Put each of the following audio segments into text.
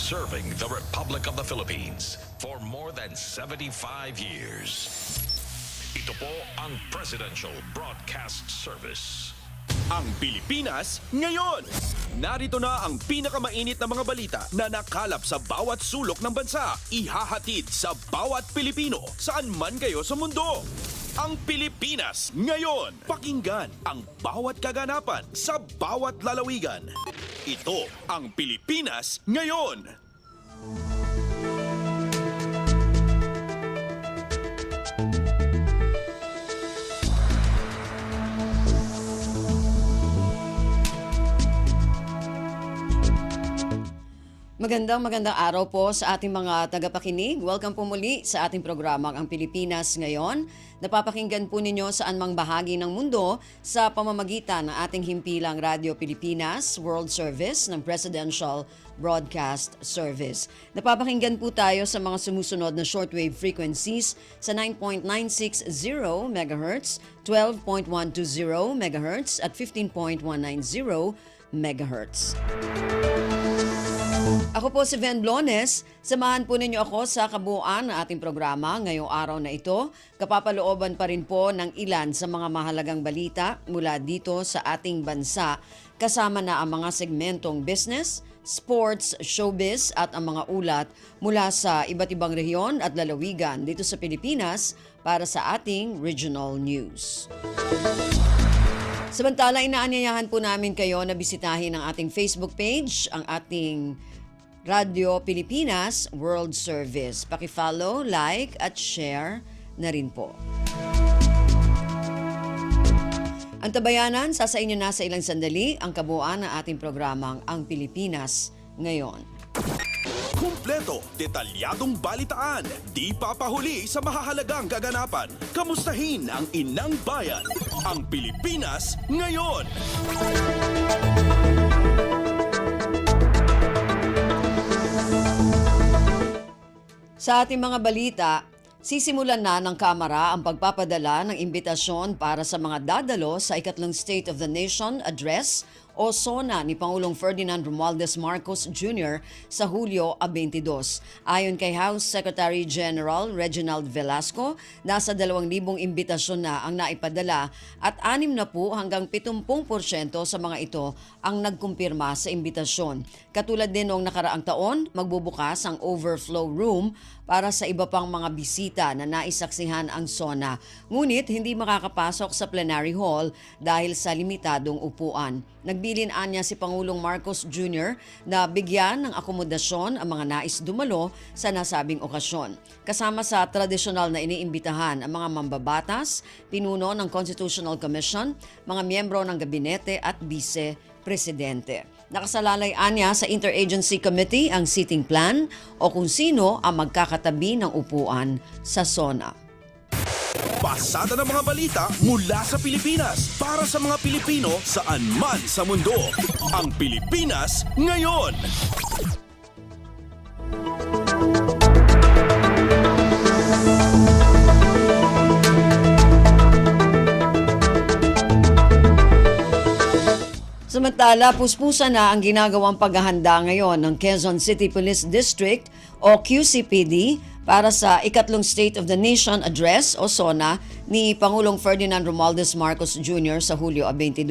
serving the Republic of the Philippines for more than 75 years. Ito po ang Presidential Broadcast Service. Ang Pilipinas ngayon! Narito na ang pinakamainit na mga balita na nakalap sa bawat sulok ng bansa. Ihahatid sa bawat Pilipino saan man kayo sa mundo. Ang Pilipinas ngayon! Pakinggan ang bawat kaganapan sa bawat lalawigan. Ito ang Pilipinas ngayon! Magandang araw po sa ating mga tagapakinig. Welcome po muli sa ating programang Ang Pilipinas Ngayon. Napapakinggan po ninyo saan mang bahagi ng mundo sa pamamagitan ng ating himpilang Radio Pilipinas World Service ng Presidential Broadcast Service. Napapakinggan po tayo sa mga sumusunod na shortwave frequencies sa 9.960 MHz, 12.120 MHz at 15.190 MHz. Ako po si Ven Blones. Samahan po ninyo ako sa kabuuan ng ating programa ngayong araw na ito. Kapapalooban pa rin po ng ilan sa mga mahalagang balita mula dito sa ating bansa. Kasama na ang mga segmentong business, sports, showbiz at ang mga ulat mula sa iba't ibang rehiyon at lalawigan dito sa Pilipinas para sa ating regional news. Samantala, inaanyayahan po namin kayo na bisitahin ang ating Facebook page, ang ating Radio Pilipinas World Service. Paki-follow, like at share na rin po. Ang tabayanan, sa inyo na sa ilang sandali ang kabuuan ng ating programang Ang Pilipinas Ngayon. Kumpleto, detalyadong balitaan, di papahuli sa mahahalagang kaganapan. Kamustahin ang inang bayan, ang Pilipinas ngayon. Sa ating mga balita, sisimulan na ng Kamara ang pagpapadala ng imbitasyon para sa mga dadalo sa ikatlong State of the Nation Address o SONA ni Pangulong Ferdinand Romualdez Marcos Jr. sa Hulyo 22. Ayon kay House Secretary General Reginald Velasco, nasa 2,000 imbitasyon na ang naipadala at 6 na po hanggang 70% sa mga ito ang nagkumpirma sa imbitasyon. Katulad din noong nakaraang taon, magbubukas ang overflow room para sa iba pang mga bisita na naisaksihan ang SONA. Ngunit hindi makakapasok sa plenary hall dahil sa limitadong upuan. Nagbilin anya si Pangulong Marcos Jr. na bigyan ng akomodasyon ang mga nais dumalo sa nasabing okasyon. Kasama sa tradisyonal na iniimbitahan ang mga mambabatas, pinuno ng Constitutional Commission, mga miyembro ng gabinete at vice-presidente. Nakasalalay anya sa Interagency Committee ang seating plan o kung sino ang magkakatabi ng upuan sa SONA. Pasada ng mga balita mula sa Pilipinas para sa mga Pilipino saan man sa mundo. Ang Pilipinas ngayon. Samantala, puspusan na ang ginagawang paghahanda ngayon ng Quezon City Police District o QCPD para sa ikatlong State of the Nation Address o SONA ni Pangulong Ferdinand Romualdez Marcos Jr. sa Hulyo 22.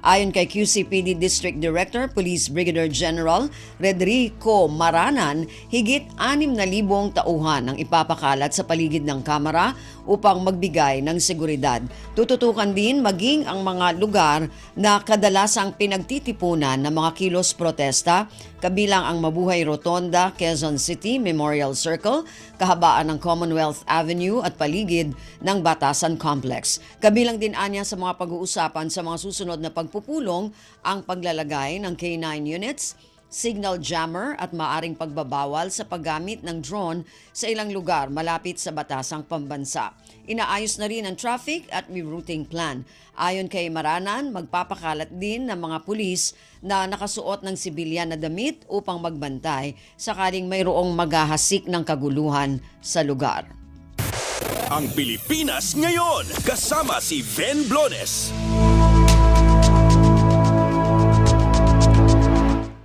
Ayon kay QCPD District Director, Police Brigadier General Redrico Maranan, higit 6,000 tauhan ang ipapakalat sa paligid ng Kamara upang magbigay ng seguridad. Tututukan din maging ang mga lugar na kadalasang pinagtitipunan ng mga kilos protesta, kabilang ang Mabuhay Rotonda, Quezon City Memorial Circle, kahabaan ng Commonwealth Avenue at paligid ng Batasan Complex. Kabilang din anya sa mga pag-uusapan sa mga susunod na pagpupulong ang paglalagay ng K9 units, signal jammer at maaring pagbabawal sa paggamit ng drone sa ilang lugar malapit sa batasang pambansa. Inaayos na rin ang traffic at rerouting plan. Ayon kay Maranan, magpapakalat din ng mga pulis na nakasuot ng sibilyan na damit upang magbantay sakaling mayroong maghahasik ng kaguluhan sa lugar. Ang Pilipinas ngayon, kasama si Ven Blones.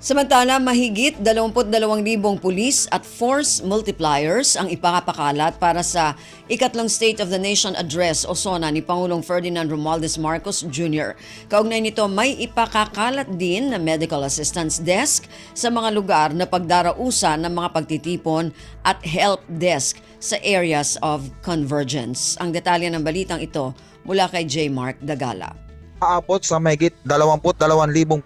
Samantala, mahigit 22,000 pulis at force multipliers ang ipapakalat para sa ikatlong State of the Nation Address o SONA ni Pangulong Ferdinand Romualdez Marcos Jr. Kaugnay nito, may ipakakalat din na medical assistance desk sa mga lugar na pagdarausan ng mga pagtitipon at help desk sa areas of convergence. Ang detalye ng balitang ito mula kay J. Mark Dagala. Aabot sa mahigit 22,000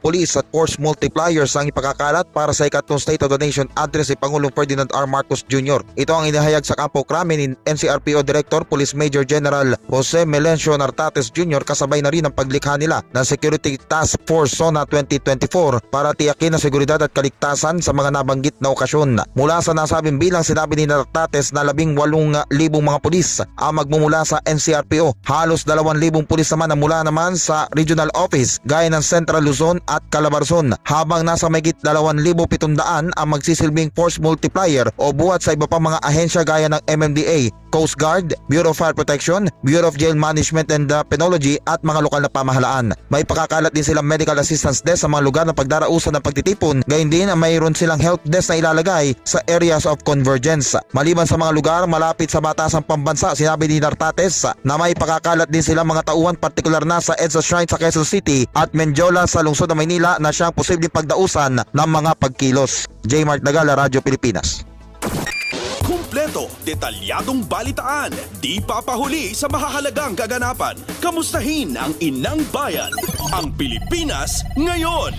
pulis at force multipliers ang ipakakalat para sa ikatlong State of the Nation Address ni Pangulong Ferdinand R. Marcos Jr. Ito ang inihayag sa Campo Crame ni NCRPO Director Police Major General Jose Melencio Nartates Jr. kasabay na rin ang paglikha nila ng Security Task Force SONA 2024 para tiyakin ang seguridad at kaligtasan sa mga nabanggit na okasyon. Mula sa nasabing bilang, sinabi ni Nartates na 18,000 mga pulis ang magmumula sa NCRPO. Halos 2,000 pulis naman ang mula naman sa Regional Office gaya ng Central Luzon at Calabarzon, habang nasa mahigit 2,700 ang magsisilbing force multiplier o buhat sa iba pang mga ahensya gaya ng MMDA, Coast Guard, Bureau of Fire Protection, Bureau of Jail Management and Penology at mga lokal na pamahalaan. May pakakalat din silang medical assistance desk sa mga lugar na pagdarausan ng pagtitipon, gayon din mayroon silang help desk na ilalagay sa areas of convergence. Maliban sa mga lugar malapit sa batasang pambansa, sinabi ni Nartates na may pakakalat din silang mga tauhan partikular na sa EDSA Shrine sa Quezon City at Mendiola sa lungsod ng Maynila na siyang posibleng pagdausan ng mga pagkilos. J. Mark Dagala, Radyo Pilipinas. Kumpleto, detalyadong balitaan, di papahuli sa mahahalagang kaganapan. Kamustahin ang inang bayan, ang Pilipinas ngayon.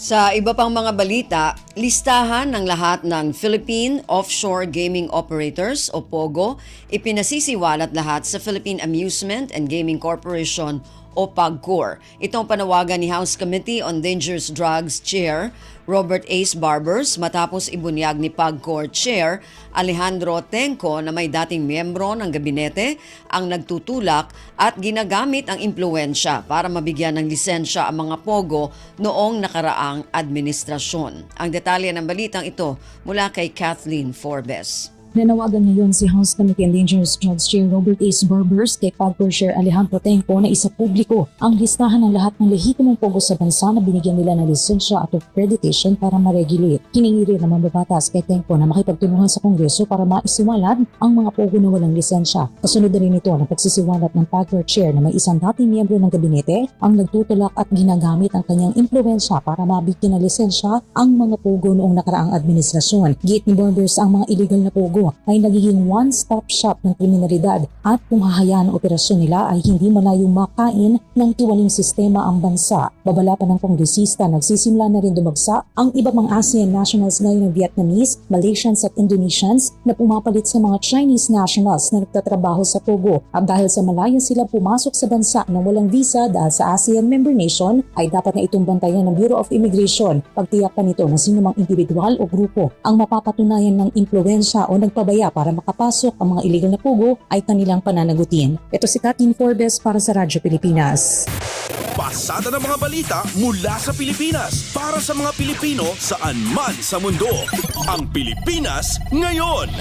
Sa iba pang mga balita, listahan ng lahat ng Philippine Offshore Gaming Operators o POGO ipinasisiwalat lahat sa Philippine Amusement and Gaming Corporation o PAGCOR. Itong panawagan ni House Committee on Dangerous Drugs Chair Robert Ace Barbers matapos ibunyag ni PAGCOR Chair Alejandro Tenco na may dating miyembro ng gabinete ang nagtutulak at ginagamit ang impluensya para mabigyan ng lisensya ang mga POGO noong nakaraang administrasyon. Ang detalye ng balitang ito mula kay Kathleen Forbes. Nanawagan ngayon si House Committee on Dangerous Drugs Chair Robert Ace Barbers kay PAGCOR Chair Alejandro Tenco na isa publiko ang listahan ng lahat ng lehitimong pogo sa bansa na binigyan nila ng lisensya at accreditation para ma-regulate. Hiningi rin ng mambabatas kay Tenco na makipagtulungan sa Kongreso para maisiwalat ang mga pogo na walang lisensya. Kasunod na rin ito ang pagsisiwalat ng PAGCOR Chair na may isang dating miyembro ng gabinete ang nagtutulak at ginagamit ang kanyang impluensya para mabigyan ng lisensya ang mga pogo noong nakaraang administrasyon. Giit ni Barbers ang mga illegal na pogo ay nagiging one-stop shop ng kriminalidad at kung hahayaan ang operasyon nila ay hindi malayong makain ng tiwaling sistema ang bansa. Babala pa ng kongresista, nagsisimula na rin dumagsa ang iba pang ASEAN nationals ngayon ng Vietnamese, Malaysians at Indonesians na pumapalit sa mga Chinese nationals na nagtatrabaho sa Pogo. At dahil sa malaya sila pumasok sa bansa na walang visa dahil sa ASEAN member nation, ay dapat na itong bantayan ng Bureau of Immigration. Pagtiyak pa nito na sinumang individual o grupo ang mapapatunayan ng impluensya o pabaya para makapasok ang mga illegal na pugo ay kanilang pananagutin. Ito si Kathleen Forbes para sa Radyo Pilipinas. Pasada ng mga balita mula sa Pilipinas para sa mga Pilipino saan man sa mundo. Ang Pilipinas ngayon.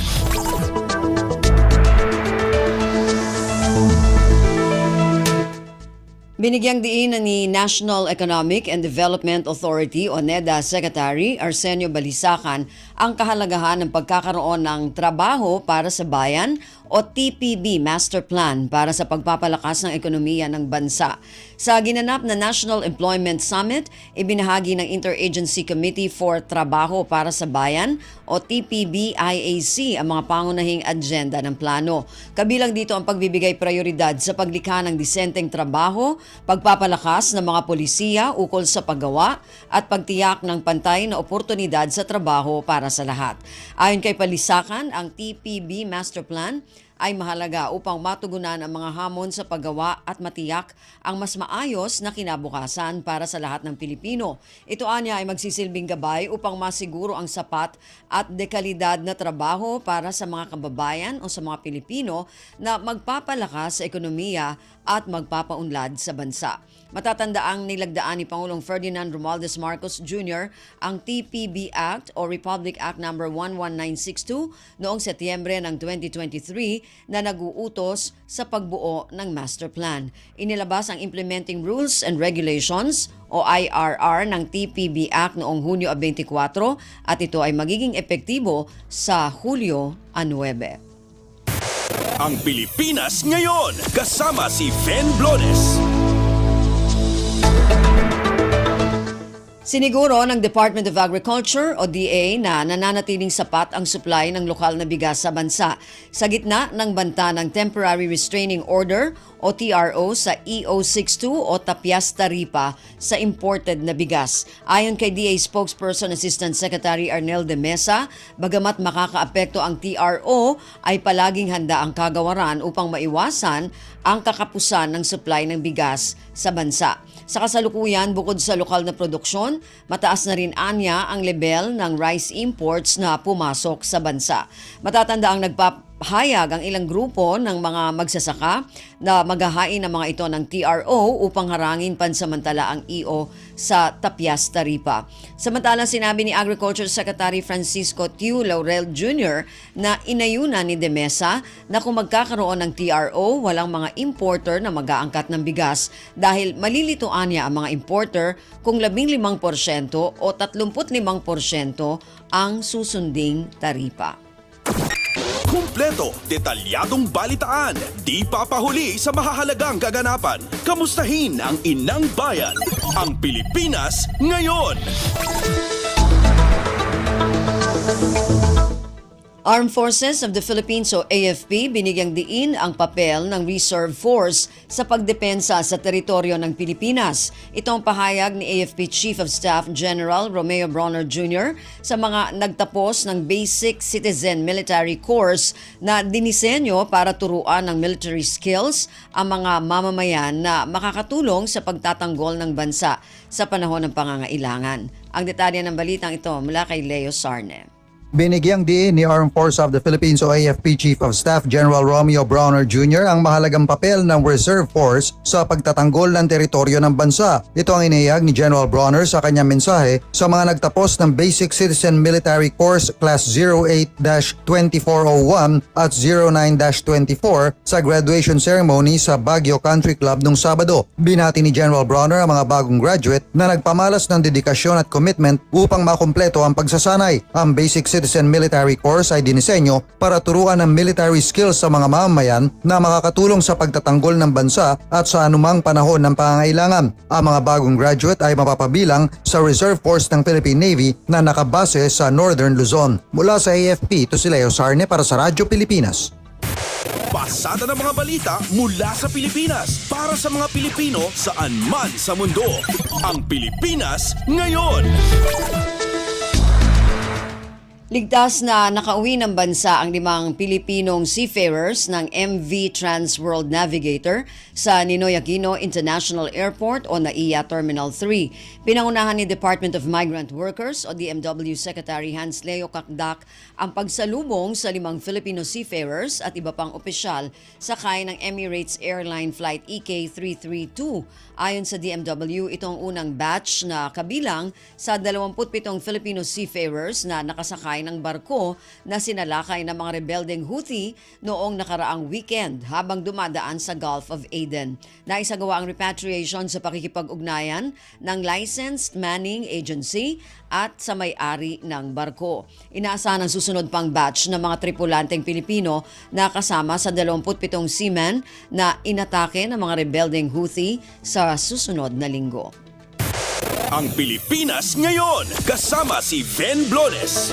Binigyang diin ni National Economic and Development Authority o NEDA Secretary Arsenio Balisacan ang kahalagahan ng pagkakaroon ng trabaho para sa bayan o TPB Master Plan para sa pagpapalakas ng ekonomiya ng bansa. Sa ginanap na National Employment Summit, ibinahagi ng Interagency Committee for Trabaho para sa Bayan o TPB-IAC ang mga pangunahing agenda ng plano. Kabilang dito ang pagbibigay prioridad sa paglikha ng disenteng trabaho, pagpapalakas ng mga polisiya ukol sa paggawa at pagtiyak ng pantay na oportunidad sa trabaho para sa lahat. Ayon kay Palisacan, ang TPB Master Plan ay mahalaga upang matugunan ang mga hamon sa paggawa at matiyak ang mas maayos na kinabukasan para sa lahat ng Pilipino. Ito anya ay magsisilbing gabay upang masiguro ang sapat at dekalidad na trabaho para sa mga kababayan o sa mga Pilipino na magpapalakas sa ekonomiya at magpapaunlad sa bansa. Matatandaang nilagdaan ni Pangulong Ferdinand Romualdez Marcos Jr. ang TPB Act o Republic Act No. 11962 noong Setyembre ng 2023 na nag-uutos sa pagbuo ng master plan. Inilabas ang Implementing Rules and Regulations o IRR ng TPB Act noong Hunyo 24 at ito ay magiging epektibo sa Hulyo 9. Ang Pilipinas ngayon, kasama si Ven Blones. Siniguro ng Department of Agriculture o DA na nananatiling sapat ang supply ng lokal na bigas sa bansa sa gitna ng banta ng Temporary Restraining Order o TRO sa EO62 o Tapias Taripa sa imported na bigas. Ayon kay DA spokesperson Assistant Secretary Arnel de Mesa, bagamat makakaapekto ang TRO, ay palaging handa ang kagawaran upang maiwasan ang kakapusan ng supply ng bigas sa bansa. Sa kasalukuyan, bukod sa lokal na produksyon, mataas na rin anya ang level ng rice imports na pumasok sa bansa. Matatanda ang nagpapahayag ang ilang grupo ng mga magsasaka na maghahain ng mga ito ng TRO upang harangin pansamantala ang EO sa Tapias Taripa. Samantalang sinabi ni Agriculture Secretary Francisco Tiu Laurel Jr. na inayunan ni De Mesa na kung magkakaroon ng TRO, walang mga importer na mag-aangkat ng bigas dahil malilituan niya ang mga importer kung 15% o 35% ang susunding taripa. Kumpleto, detalyadong balitaan, di papahuli sa mahahalagang kaganapan. Kamustahin ang inang bayan, ang Pilipinas ngayon. Armed Forces of the Philippines o AFP binigyang diin ang papel ng Reserve Force sa pagdepensa sa teritoryo ng Pilipinas. Ito ang pahayag ni AFP Chief of Staff General Romeo Bronner Jr. sa mga nagtapos ng Basic Citizen Military Course na dinisenyo para turuan ng military skills ang mga mamamayan na makakatulong sa pagtatanggol ng bansa sa panahon ng pangangailangan. Ang detalye ng balitang ito mula kay Leo Sarne. Binigyang diin ni Armed Forces of the Philippines o AFP Chief of Staff General Romeo Bronner Jr. ang mahalagang papel ng Reserve Force sa pagtatanggol ng teritoryo ng bansa. Ito ang inihayag ni General Bronner sa kanyang mensahe sa mga nagtapos ng Basic Citizen Military Course Class 08-2401 at 09-24 sa graduation ceremony sa Baguio Country Club noong Sabado. Binati ni General Bronner ang mga bagong graduate na nagpamalas ng dedikasyon at commitment upang makumpleto ang pagsasanay. Ang Basic Citizen Military Course ay dinisenyo para turuan ng military skills sa mga mamamayan na makakatulong sa pagtatanggol ng bansa at sa anumang panahon ng pangangailangan. Ang mga bagong graduate ay mapapabilang sa Reserve Force ng Philippine Navy na nakabase sa Northern Luzon. Mula sa AFP, ito si Leo Sarne para sa Radyo Pilipinas. Pasada ng mga balita mula sa Pilipinas para sa mga Pilipino saan man sa mundo. Ang Pilipinas ngayon. Ligtas na nakauwi ng bansa ang 5 Pilipinong seafarers ng MV Trans World Navigator sa Ninoy Aquino International Airport o NAIA Terminal 3. Pinangunahan ni Department of Migrant Workers o DMW Secretary Hans Leo Kakdak ang pagsalubong sa 5 Filipino seafarers at iba pang opisyal sakay ng Emirates Airline Flight EK332. Ayon sa DMW, ito ang unang batch na kabilang sa 27 Filipino seafarers na nakasakay ng barko na sinalakay ng mga rebeldeng Houthi noong nakaraang weekend habang dumadaan sa Gulf of Aden. Naisagawa ang repatriation sa pakikipag-ugnayan ng licensed manning agency at sa may-ari ng barko. Inaasahan ang susunod pang batch ng mga tripulanteng Pilipino na kasama sa 27 seamen na inatake ng mga rebeldeng Houthi sa susunod na linggo. Ang Pilipinas ngayon, kasama si Ven Blones.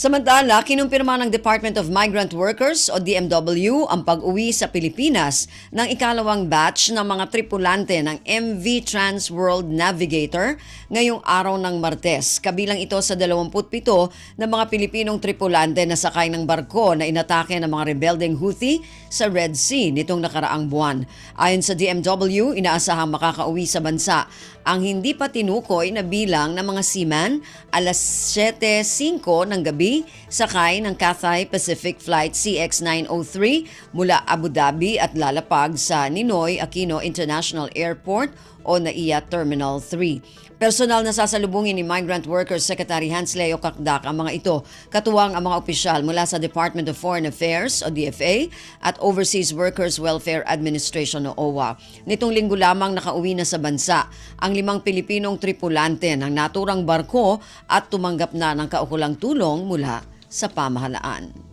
Samantala, kinumpirma ng Department of Migrant Workers o DMW ang pag-uwi sa Pilipinas ng ikalawang batch ng mga tripulante ng MV Trans World Navigator ngayong araw ng Martes. Kabilang ito sa 27 na mga Pilipinong tripulante na sakay ng barko na inatake ng mga rebeldeng Houthi sa Red Sea nitong nakaraang buwan. Ayon sa DMW, inaasahang makakauwi sa bansa ang hindi pa tinukoy na bilang ng mga seaman alas 7:05 ng gabi Saudi, sakay ng Cathay Pacific Flight CX-903 mula Abu Dhabi at lalapag sa Ninoy Aquino International Airport o NAIA Terminal 3. Personal na sasalubungin ni Migrant Workers Secretary Hans Leo Kakdak ang mga ito, katuwang ang mga opisyal mula sa Department of Foreign Affairs o DFA at Overseas Workers Welfare Administration o OWA. Nitong linggo lamang nakauwi na sa bansa ang 5 Pilipinong tripulante ng naturang barko at tumanggap na ng kaukulang tulong mula sa pamahalaan.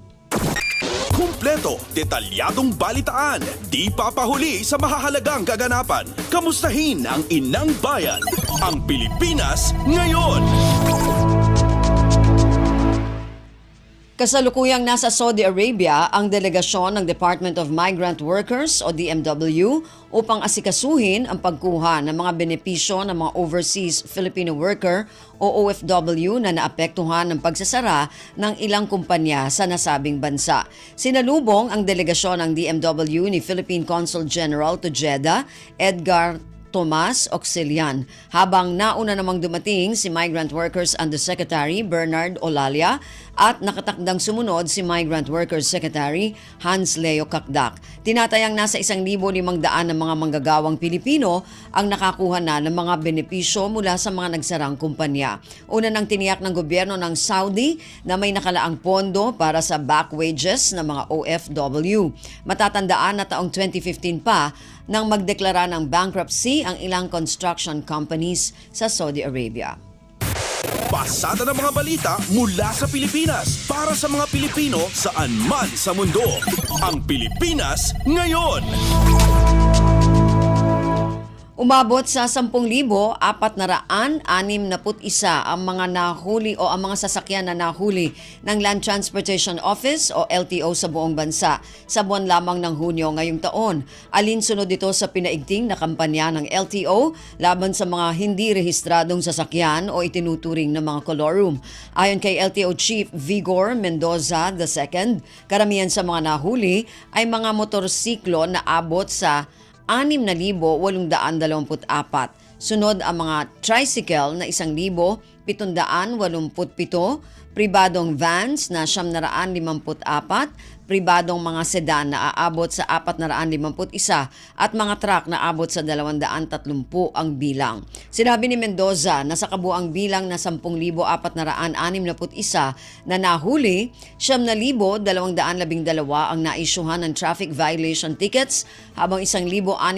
Kumpleto, detalyadong balitaan, di papahuli sa mahahalagang kaganapan. Kamustahin ang inang bayan, ang Pilipinas ngayon. Kasalukuyang nasa Saudi Arabia ang delegasyon ng Department of Migrant Workers o DMW upang asikasuhin ang pagkuha ng mga benepisyo ng mga overseas Filipino worker o OFW na naapektuhan ng pagsasara ng ilang kumpanya sa nasabing bansa. Sinalubong ang delegasyon ng DMW ni Philippine Consul General to Jeddah, Edgar Tomas Oxelian, habang nauna namang dumating si Migrant Workers Undersecretary Bernard Olalia at nakatakdang sumunod si Migrant Workers Secretary Hans Leo Kakdak. Tinatayang nasa 1,500 ng mga manggagawang Pilipino ang nakakuha na ng mga benepisyo mula sa mga nagsarang kumpanya. Una nang tiniyak ng gobyerno ng Saudi na may nakalaang pondo para sa back wages ng mga OFW. Matatandaan na taong 2015 pa nang magdeklara ng bankruptcy ang ilang construction companies sa Saudi Arabia. Pasada ng mga balita mula sa Pilipinas para sa mga Pilipino saan man sa mundo. Ang Pilipinas ngayon. Umabot sa 10,461 ang mga nahuli o ang mga sasakyan na nahuli ng Land Transportation Office o LTO sa buong bansa sa buwan lamang ng Hunyo ngayong taon. Alinsunod ito sa pinaigting na kampanya ng LTO laban sa mga hindi rehistradong sasakyan o itinuturing na mga colorum. Ayon kay LTO Chief Vigor Mendoza II, karamihan sa mga nahuli ay mga motorsiklo na abot sa 6,824. Sunod ang mga tricycle na 1,787, pribadong vans na 954, pribadong mga sedan na aabot sa 451 at mga truck na abot sa 230 ang bilang. Sinabi ni Mendoza na sa kabuang bilang na 10,461 na nahuli, 9,212 ang naisyuhan ng traffic violation tickets habang 1,601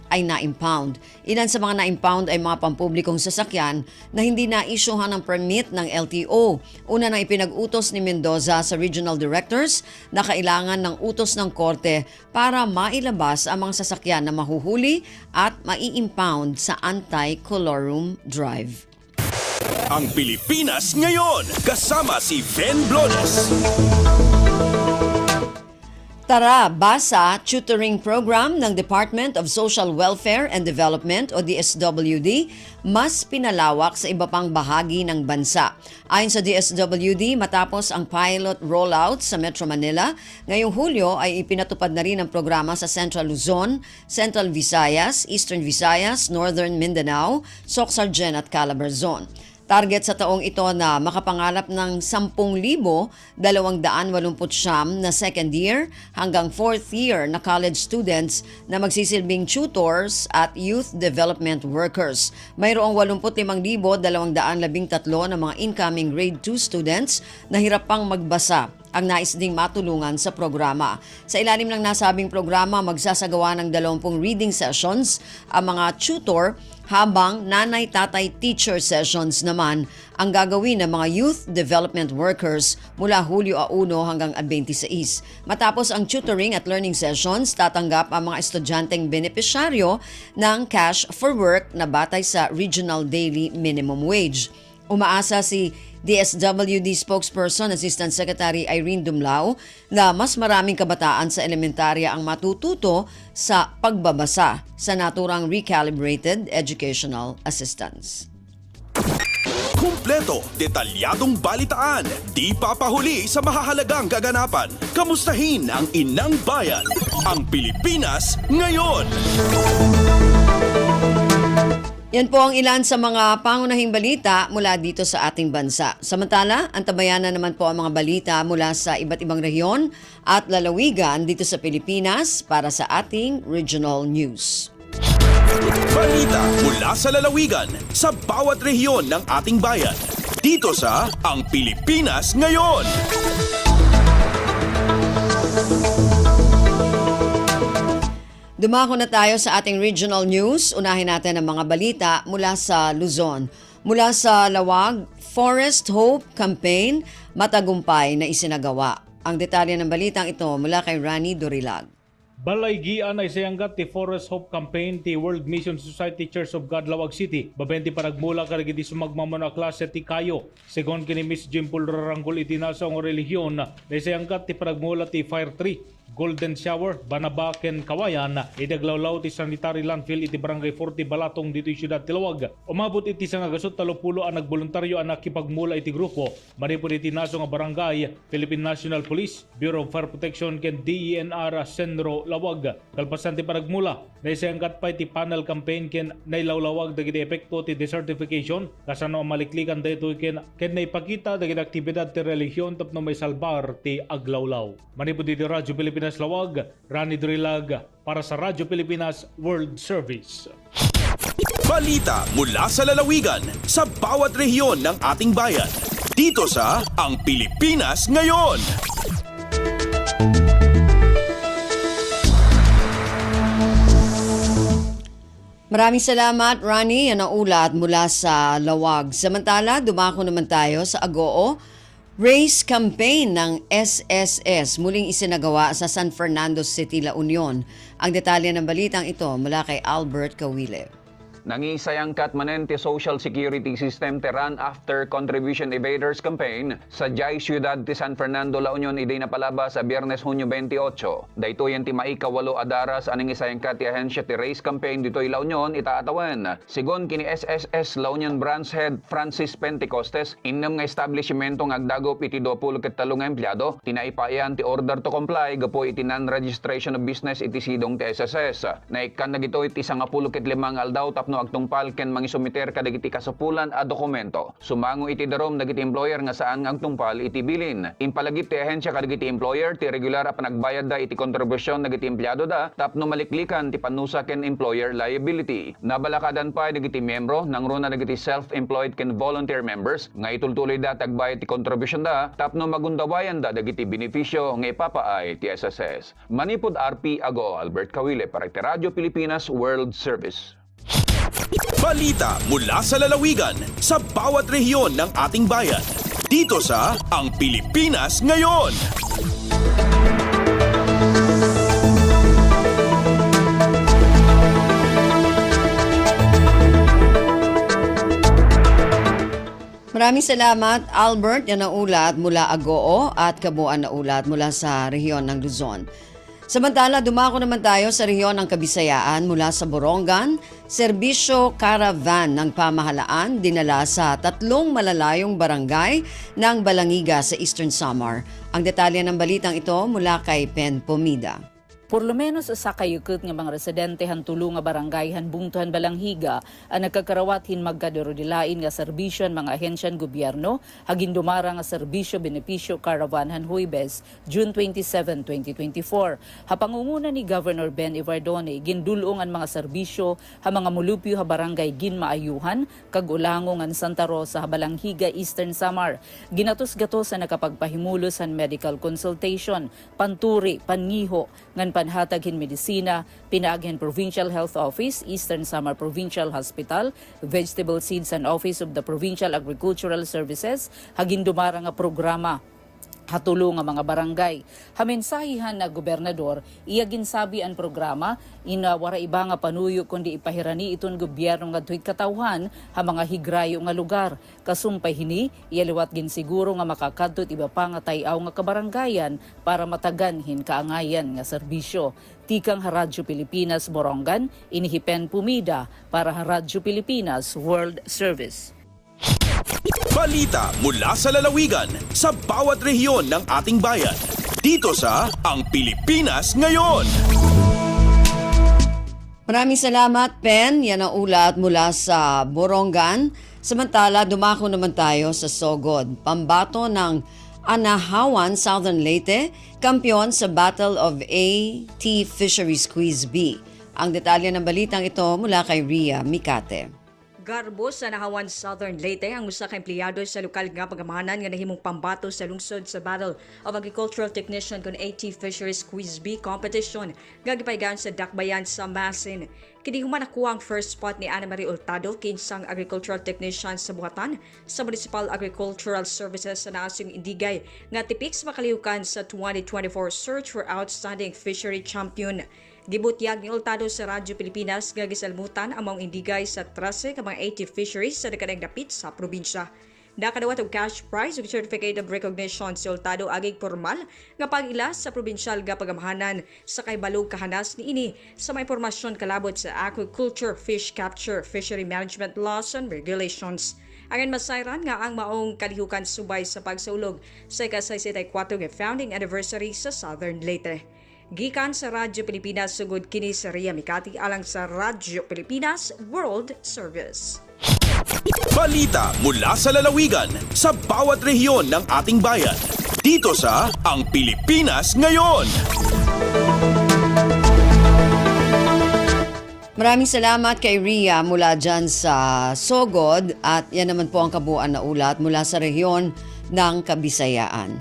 ay na-impound. Ilan sa mga na-impound ay mga pampublikong sasakyan na hindi na-isyuhan ng permit ng LTO. Una nang ipinag-utos ni Mendoza sa regional directors na kailangan ng utos ng korte para mailabas ang mga sasakyan na mahuhuli at mai-impound sa anti-colorum drive. Ang Pilipinas ngayon, kasama si Ben Blones. Tara, basa, tutoring program ng Department of Social Welfare and Development o DSWD mas pinalawak sa iba pang bahagi ng bansa. Ayon sa DSWD, matapos ang pilot rollout sa Metro Manila, ngayong Hulyo ay ipinatupad na rin ang programa sa Central Luzon, Central Visayas, Eastern Visayas, Northern Mindanao, Sorsogon at Calabarzon. Target sa taong ito na makapangalap ng 10,289 na second year hanggang fourth year na college students na magsisilbing tutors at youth development workers. Mayroong 85,213 na mga incoming grade 2 students na hirap pang magbasa ang nais ding matulungan sa programa. Sa ilalim ng nasabing programa, magsasagawa ng 20 reading sessions ang mga tutor habang nanay-tatay-teacher sessions naman ang gagawin ng mga youth development workers mula Hulyo 1 hanggang 26. Matapos ang tutoring at learning sessions, tatanggap ang mga estudyanteng benepisyaryo ng cash for work na batay sa Regional Daily Minimum Wage. Umaasa si DSWD spokesperson Assistant Secretary Irene Dumlao na mas maraming kabataan sa elementarya ang matututo sa pagbabasa sa naturang recalibrated educational assistance. Kumpleto, detalyadong balitaan, di papahuli sa mahahalagang kaganapan. Kamustahin ang inang bayan, ang Pilipinas ngayon. Yan po ang ilan sa mga pangunahing balita mula dito sa ating bansa. Samantala, antabayan na naman po ang mga balita mula sa iba't ibang rehiyon at lalawigan dito sa Pilipinas para sa ating regional news. Balita mula sa lalawigan sa bawat rehiyon ng ating bayan. Dito sa Ang Pilipinas Ngayon. Dumako na tayo sa ating regional news. Unahin natin ang mga balita mula sa Luzon. Mula sa Lawag, Forest Hope Campaign, matagumpay na isinagawa. Ang detalye ng balitang ito mula kay Rani Dorilag. Balaygian ay sayanggat ti Forest Hope Campaign ti World Mission Society Church of God Lawag City. Babenti panagmula karagiti sumagmamano a klase ti kayo. Segon kini Miss Jimpul Raranggol iti nasa ang relihiyon na sayanggat ti panagmula ti Fire Tree. Golden Shower, Banabaken, Kawayan, idaglawlaw ti sanitary landfill iti barangay 40 Balatong dito siyudad Tilawag. Umabot iti sa ngagasot 30 ang nagboluntaryo ang nakipagmula iti grupo. Manipod iti naso nga barangay, Philippine National Police, Bureau of Fire Protection ken DENR Senro Lawag. Kalpasan ti panagmula, naisayangkat pa iti panel campaign ken nailawlawag dagiti epekto ti desertification kasano ang maliklikan dito ken naipakita dagiti aktibidad ti relihiyon tapno may salbar ti aglawlaw. Manipod iti Radyo Pilipinas Lawag, Rani Dorilag para sa Radyo Pilipinas World Service. Balita mula sa lalawigan sa bawat rehiyon ng ating bayan. Dito sa Ang Pilipinas Ngayon. Maraming salamat, Rani. Yan ang ulat mula sa Lawag. Samantala, dumako naman tayo sa Agoo. Race campaign ng SSS muling isinagawa sa San Fernando City, La Union. Ang detalye ng balitang ito mula kay Albert Kawile. Nangisayangkat manen ti social security system ti run after contribution evaders campaign sa Jai Ciudad ti San Fernando, La Union iday napalaba sa Biyernes, Hunyo 28. Daytoy ti maikawalo adaras aning isayangkat ti ahensya ti race campaign ditoy La Union itaatawan. Sigon kini SSS La Union Branch Head Francis Pentecostes, innam nga establishmento nga agdagop iti 23 nga empleyado, tinaipayan ti order to comply gapo iti non-registration of business iti sidong ti SSS. Naikan na gito iti 15 aldaw tapno agtungpal ken mangisumiter kadagiti kasupulan a dokumento. Sumango iti darom dagiti employer nga saan nga agtungpal iti bilin. Impalagip ti ahensya kadagiti employer ti regular a panagbayad da iti kontribusyon dagiti empleyado da tapno maliklikan ti panusa ken employer liability. Nabalakadan pa dagiti membro nang runa dagiti self-employed ken volunteer members nga itultuloy da tagbayad ti kontribusyon da tapno magundawayan da dagiti benepisyo nga ipapaay ti SSS. Manipod RP Ago, Albert Kawile para ti Radyo Pilipinas World Service. Balita mula sa lalawigan sa bawat rehiyon ng ating bayan. Dito sa Ang Pilipinas Ngayon. Maraming salamat, Albert. Yan ang ulat mula Agoo at kabuuan na ulat mula sa rehiyon ng Luzon. Samantala, dumako naman tayo sa rehiyon ng Kabisayaan mula sa Borongan. Serbisyo caravan ng pamahalaan dinala sa 3 malalayong barangay ng Balangiga sa Eastern Samar. Ang detalye ng balitang ito mula kay Pen Pomida. Por lo menos sa kayukot nga mga residente han tulo nga barangay han bungtuhan Balanghiga ang nagkakarawat hin magkaderodilain nga serbisyo mga ahensyan gobyerno hagin dumara nga serbisyo benepisyo caravan han Huwebes June 27, 2024. Hapangunguna ni Governor Ben Ivardone gindulong ang mga serbisyo ha mga mulupyo ha barangay gin maayuhan kag ulangon ang Santa Rosa ha Balanghiga Eastern Samar. Ginatos-gatos sa nakapagpahimulos han medical consultation, panturi, pangiho ngan panhataghin medisina, pinaaghin Provincial Health Office, Eastern Samar Provincial Hospital, Vegetable Seeds and Office of the Provincial Agricultural Services, hagin dumara nga programa hatulong nga mga barangay. Hamensahihan na gobernador, iyagin sabi ang programa, inawara iba nga panuyo kundi ipahirani iton gobyerno nga tuig katawhan ha mga higrayo nga lugar. Kasumpay hini, iyaliwat gin siguro nga makakadtot iba pa nga tayaw nga kabarangayan para mataganhin kaangayan nga serbisyo. Tikang Radyo Pilipinas Borongan, inihipen Pumida para Radyo Pilipinas World Service. Balita mula sa lalawigan sa bawat rehiyon ng ating bayan. Dito sa Ang Pilipinas Ngayon. Maraming salamat, Pen. Yan ang ulat mula sa Borongan. Samantala, dumako naman tayo sa Sogod. Pambato ng Anahawan, Southern Leyte, kampiyon sa Battle of AT Fisheries Quiz B. Ang detalye ng balitang ito mula kay Ria Mikate. Garbo sa Nahawan, Southern Leyte ang usa ka empleyado sa lokal nga pagamahanan nga nahimong pambato sa lungsod sa Battle of Agricultural Technician kon AT Fisheries Quiz B competition nga gipaygayon sa Dakbayan sa Masin. Kini human nakuha ang first spot ni Ana Marie Hurtado kinsang agricultural technician sa buhatan sa Municipal Agricultural Services sa Nasong Indigay nga tipik sa makalihukan sa 2024 Search for Outstanding Fishery Champion. Gibutyag ni Hurtado sa Radyo Pilipinas nga gisalmutan ang mga indigay sa 13 ka mga 80 fisheries sa dekadang dapit sa probinsya. Nakadawat og cash prize ug certificate of recognition si Hurtado agig formal nga pag-ila sa probinsyal nga pagamahanan sa kaybalog kahanas niini sa may impormasyon kalabot sa aquaculture, fish capture, fishery management laws and regulations. Angan masayran nga ang maong kalihukan subay sa pagsaulog sa ika-64 nga founding anniversary sa Southern Leyte. Gikan sa Radyo Pilipinas, sugod kini sa Ria Mikati alang sa Radyo Pilipinas World Service. Balita mula sa lalawigan sa bawat rehiyon ng ating bayan. Dito sa Ang Pilipinas Ngayon. Maraming salamat kay Ria mula dyan sa Sogod at yan naman po ang kabuuan na ulat mula sa rehiyon ng Kabisayaan.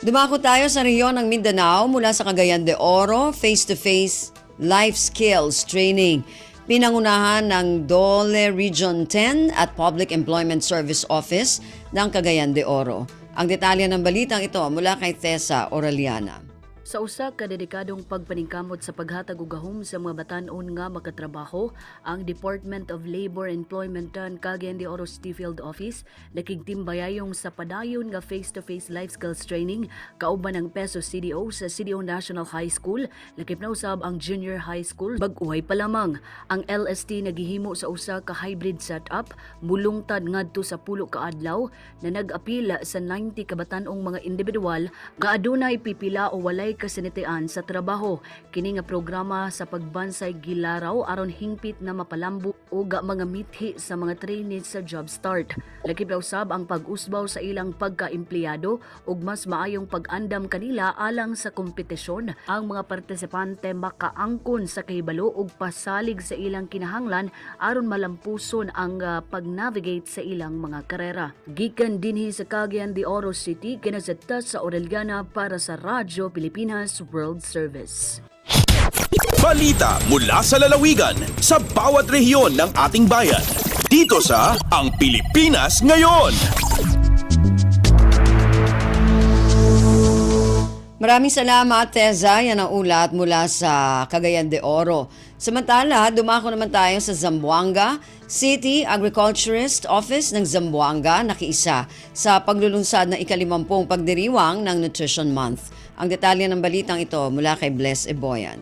Dumako tayo sa rehiyon ng Mindanao mula sa Cagayan de Oro, face-to-face life skills training. Pinangunahan ng DOLE Region 10 at Public Employment Service Office ng Cagayan de Oro. Ang detalye ng balitang ito mula kay Tessa Oraliana. Sa usa ka dedikadong pagpaningkamot sa paghatag og gahom sa mga batan-on nga makatrabaho, ang Department of Labor and Employment and Cagayan de Oro City Field Office nakigtimbayayong sa padayon nga face-to-face life skills training kauban ng Peso CDO sa CDO National High School, lakip na usab ang Junior High School. Bag-uhay pa lamang ang LST nagihimo sa usa ka hybrid setup mulungtad ngadto sa 10 ka adlaw na nag-apila sa 90 ka batan-ong mga individual nga adunay pipila o walay kasinitian sa trabaho. Kini nga programa sa pagbansay gilaraw aron hingpit na mapalambo o mga mithi sa mga trainees sa job start. Lakip na usab ang pag-usbaw sa ilang pagka-empleyado ug mas maayong pag-andam kanila alang sa kompetisyon. Ang mga partisipante makaangkon sa kahibalo ug pasalig sa ilang kinahanglan aron malampuson ang pag-navigate sa ilang mga karera. Gikan dinhi sa Cagayan de Oro City, kinasata sa Orellana para sa Radyo Pilipinas World Service. Balita mula sa lalawigan sa bawat rehiyon ng ating bayan. Dito sa Ang Pilipinas Ngayon. Maraming salamat, Teza. Yan ang ulat mula sa Cagayan de Oro. Samantala, dumako naman tayo sa Zamboanga. City Agriculturist Office ng Zamboanga nakiisa sa paglulunsad ng ika-50 pagdiriwang ng Nutrition Month. Ang detalye ng balitang ito mula kay Bless Eboyan.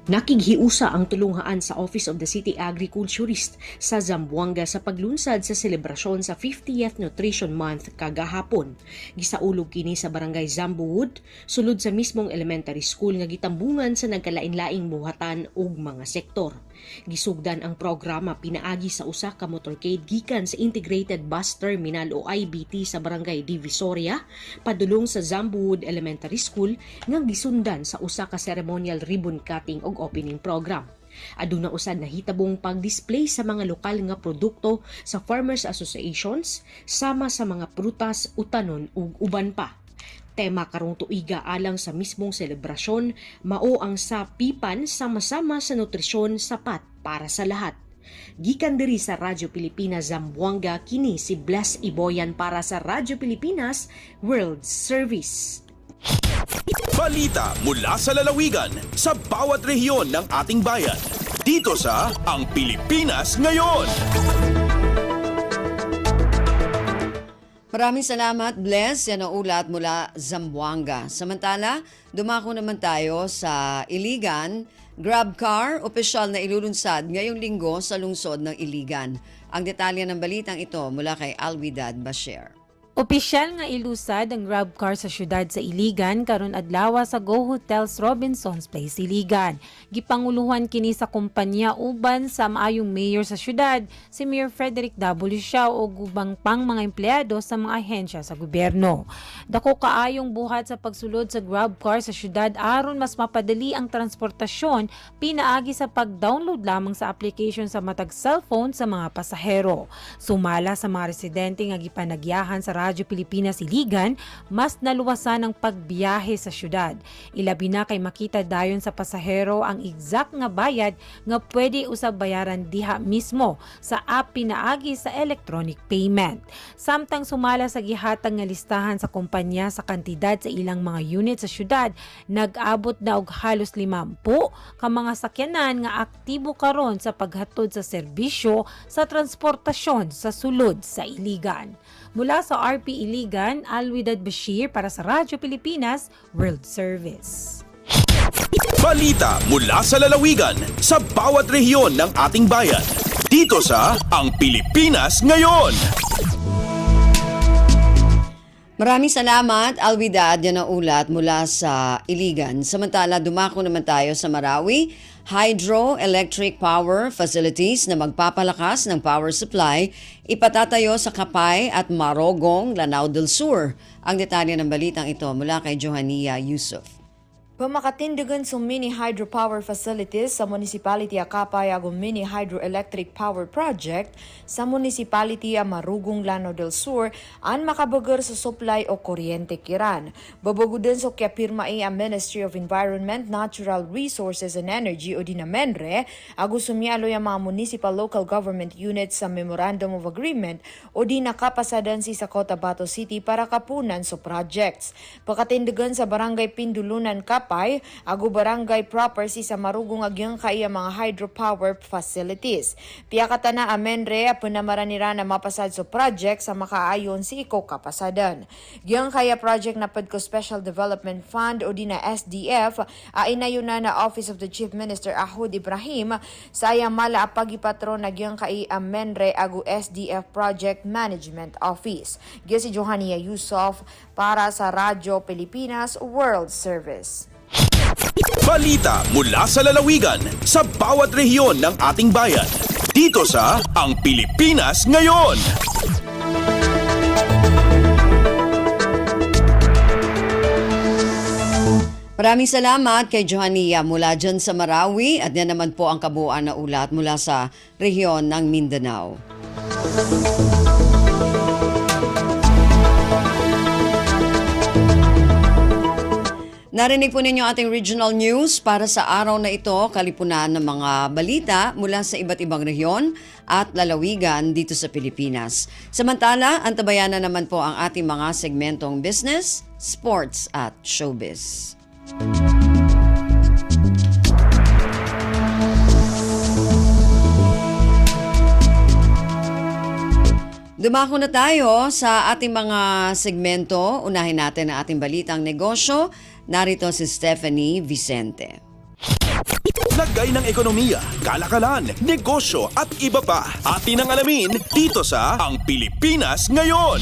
Nakighiusa ang tulunghaan sa Office of the City Agriculturist sa Zamboanga sa paglunsad sa selebrasyon sa 50th Nutrition Month kagahapon. Gisaulog kini sa Barangay Zambowood, sulod sa mismong elementary school nga gitambungan sa nagkalain-laing buhatan ug mga sektor. Gisugdan ang programa pinaagi sa usa ka motorcade gikan sa Integrated Bus Terminal o IBT sa Barangay Divisoria, padulong sa Zambowood Elementary School nga gisundan sa usa ka ceremonial ribbon cutting ug opening program. Aduna usad nahitabong pag-display sa mga lokal nga produkto sa farmers associations sama sa mga prutas, utanon ug uban pa. Tema karong tuiga alang sa mismong selebrasyon mao ang sapipan sama-sama sa nutrisyon sapat para sa lahat. Gikan diri sa Radyo Pilipinas Zamboanga, kini si Bless Eboyan para sa Radyo Pilipinas World Service. Balita mula sa lalawigan sa bawat rehiyon ng ating bayan. Dito sa Ang Pilipinas Ngayon. Maraming salamat, Bless. Yan ang ulat mula Zamboanga. Samantala, dumako naman tayo sa Iligan. GrabCar, opisyal na ilulunsad ngayong linggo sa lungsod ng Iligan. Ang detalye ng balitang ito mula kay Alwidad Basher. Opisyal nga ilusad ang grab car sa syudad sa Iligan karon adlaw sa Go Hotels Robinsons Place Iligan. Gipanguluhan kini sa kumpanya uban sa maayong mayor sa syudad, si Mayor Frederick W. Siao o gubang pang mga empleyado sa mga ahensya sa gobyerno. Dako kaayong buhat sa pagsulod sa grab car sa syudad aron mas mapadali ang transportasyon pinaagi sa pag-download lamang sa application sa matag cellphone sa mga pasahero. Sumala sa mga residente nga gipanagyahan sa Radyo Pilipinas Iligan, mas naluwasan ang pagbiyahe sa syudad. Ilabi na kay makita dayon sa pasahero ang exact nga bayad nga pwede usab bayaran diha mismo sa app pinaagi sa electronic payment. Samtang sumala sa gihatag nga listahan sa kumpanya sa kantidad sa ilang mga unit sa syudad, nag-abot na og halos 50 ka mga sakyanan nga aktibo karon sa paghatod sa serbisyo sa transportasyon sa sulod sa Iligan. Mula sa RP Iligan, Alwidad Bashir para sa Radyo Pilipinas World Service. Balita mula sa lalawigan sa bawat rehiyon ng ating bayan. Dito sa Ang Pilipinas Ngayon. Maraming salamat, Alwidad, yan ang ulat mula sa Iligan. Samantala, dumako naman tayo sa Marawi. Hydroelectric power facilities na magpapalakas ng power supply ipatatayo sa Kapay at Marogong, Lanao del Sur. Ang detalye ng balitang ito mula kay Johania Yusuf. Pamakatindigan sa mini hydropower facilities sa Municipality Akapay agong mini hydroelectric power project sa Municipality Marugong, Lanao del Sur an makabagar sa supply o kuryente kiran. Babagudin sa kiapirma ang Ministry of Environment, Natural Resources and Energy o DINAMENRE ago sumyalo ang mga municipal local government units sa Memorandum of Agreement o di nakapasadan sa Cotabato City para kapunan sa projects. Pakatindigan sa Barangay Pindulunan, Kapay, ago barangay proper si sa Marugong agyang kaya mga hydropower facilities. Piyakata na amenre punamaranira na mapasad sa project sa makaayon si iko kapasadan. Gyang kaya project na padko Special Development Fund o di na SDF ainayon na Office of the Chief Minister Ahud Ibrahim sa ayamala apagipatron na gyang kay amenre ago SDF Project Management Office. Gyang si Johania Yusuf para sa Radyo Pilipinas World Service. Balita mula sa lalawigan sa bawat rehiyon ng ating bayan. Dito sa Ang Pilipinas Ngayon. Maraming salamat kay Johania mula dyan sa Marawi at yan naman po ang kabuuan na ulat mula sa rehiyon ng Mindanao. Narinig po ninyo ating regional news para sa araw na ito, kalipunan ng mga balita mula sa iba't ibang rehiyon at lalawigan dito sa Pilipinas. Samantala, antabayan na naman po ang ating mga segmentong business, sports at showbiz. Dumako na tayo sa ating mga segmento. Unahin natin ang ating balitang negosyo. Narito si Stephanie Vicente. Lagay ng ekonomiya, kalakalan, negosyo at iba pa. Atin ang alamin dito sa Ang Pilipinas Ngayon.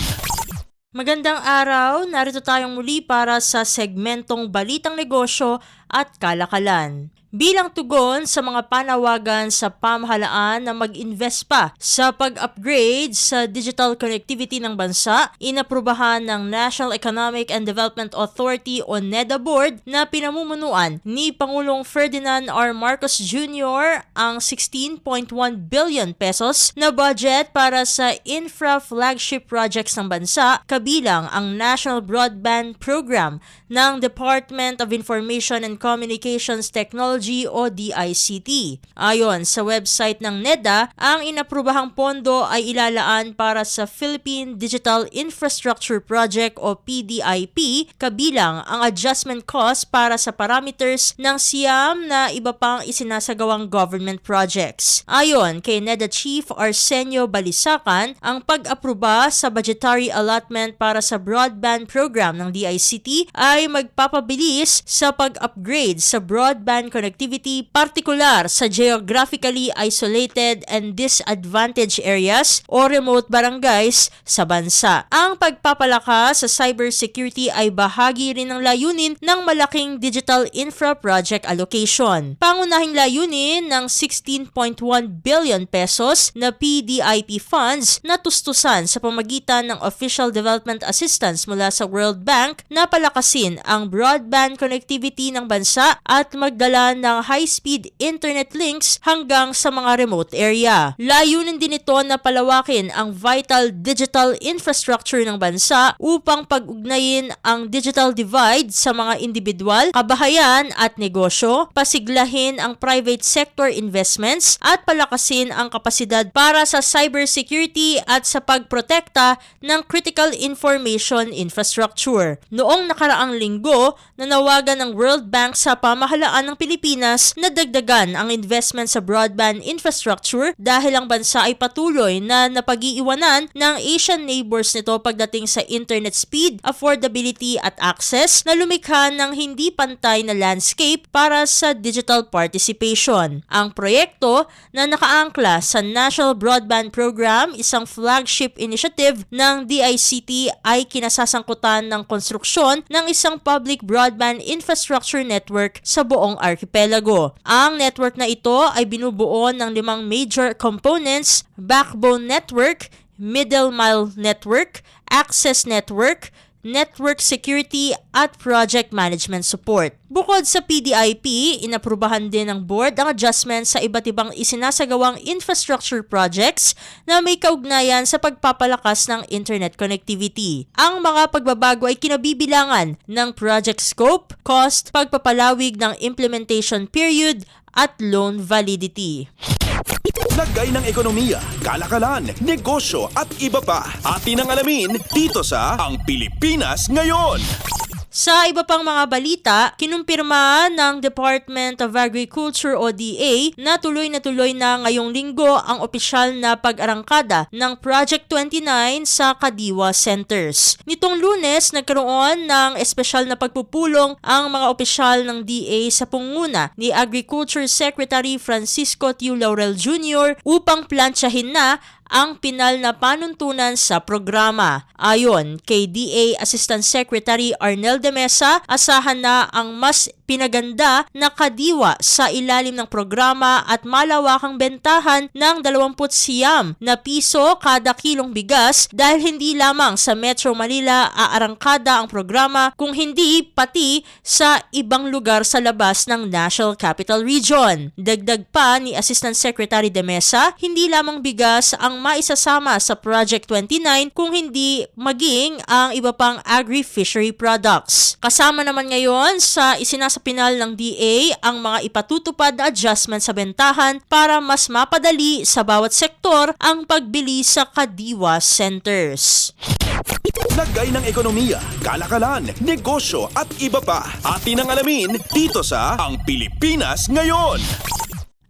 Magandang araw, narito tayong muli para sa segmentong Balitang Negosyo at Kalakalan. Bilang tugon sa mga panawagan sa pamahalaan na mag-invest pa sa pag-upgrade sa digital connectivity ng bansa, inaprubahan ng National Economic and Development Authority o NEDA Board na pinamumunuan ni Pangulong Ferdinand R. Marcos Jr. ang 16.1 billion pesos na budget para sa infra flagship projects ng bansa, kabilang ang National Broadband Program ng Department of Information and Communications Technology o DICT. Ayon sa website ng NEDA, ang inaprubahang pondo ay ilalaan para sa Philippine Digital Infrastructure Project o PDIP, kabilang ang adjustment cost para sa parameters ng siyam na iba pang isinasagawang government projects. Ayon kay NEDA Chief Arsenio Balisacan, ang pag-aproba sa budgetary allotment para sa broadband program ng DICT ay magpapabilis sa pag-upgrade sa broadband connectivity connectivity, partikular sa geographically isolated and disadvantaged areas o remote barangays sa bansa. Ang pagpapalakas sa cybersecurity ay bahagi rin ng layunin ng malaking digital infra project allocation. Pangunahing layunin ng 16.1 billion pesos na PDIP funds na tustusan sa pamagitan ng official development assistance mula sa World Bank na palakasin ang broadband connectivity ng bansa at magdala ng high-speed internet links hanggang sa mga remote area. Layunin din ito na palawakin ang vital digital infrastructure ng bansa upang pag-ugnayin ang digital divide sa mga individual, kabahayan at negosyo, pasiglahin ang private sector investments at palakasin ang kapasidad para sa cybersecurity at sa pagprotekta ng critical information infrastructure. Noong nakaraang linggo, nanawagan ng World Bank sa pamahalaan ng Pilipinas na dagdagan ang investment sa broadband infrastructure dahil ang bansa ay patuloy na napag-iiwanan ng Asian neighbors nito pagdating sa internet speed, affordability at access na lumikha ng hindi pantay na landscape para sa digital participation. Ang proyekto na nakaangkla sa National Broadband Program, isang flagship initiative ng DICT, ay kinasasangkutan ng konstruksyon ng isang public broadband infrastructure network sa buong archipelago. Ang network na ito ay binubuo ng 5 major components: backbone network, middle mile network, access network, network security at project management support. Bukod sa PDIP, inaprubahan din ng board ang adjustment sa iba't ibang isinasagawang infrastructure projects na may kaugnayan sa pagpapalakas ng internet connectivity. Ang mga pagbabago ay kinabibilangan ng project scope, cost, pagpapalawig ng implementation period at loan validity. Lagay ng ekonomiya, kalakalan, negosyo at iba pa. Atin ang alamin dito sa Ang Pilipinas Ngayon. Sa iba pang mga balita, kinumpirma ng Department of Agriculture o DA na tuloy na ngayong linggo ang opisyal na pag-arangkada ng Project 29 sa Kadiwa Centers. Nitong Lunes, nagkaroon ng espesyal na pagpupulong ang mga opisyal ng DA sa punguna ni Agriculture Secretary Francisco Tiu Laurel Jr. upang plantsahin na ang pinal na panuntunan sa programa. Ayon kay DA Assistant Secretary Arnel de Mesa, asahan na ang mas pinaganda na kadiwa sa ilalim ng programa at malawakang bentahan ng 29 na piso kada kilong bigas dahil hindi lamang sa Metro Manila aarangkada ang programa kung hindi pati sa ibang lugar sa labas ng National Capital Region. Dagdag pa ni Assistant Secretary de Mesa, hindi lamang bigas ang maisasama sa Project 29 kung hindi maging ang iba pang agri-fishery products. Kasama naman ngayon sa isinasapinal ng DA ang mga ipatutupad na adjustment sa bentahan para mas mapadali sa bawat sektor ang pagbili sa Kadiwa Centers. Lagay ng ekonomiya, kalakalan, negosyo at iba pa. Atin ang alamin dito sa Ang Pilipinas Ngayon.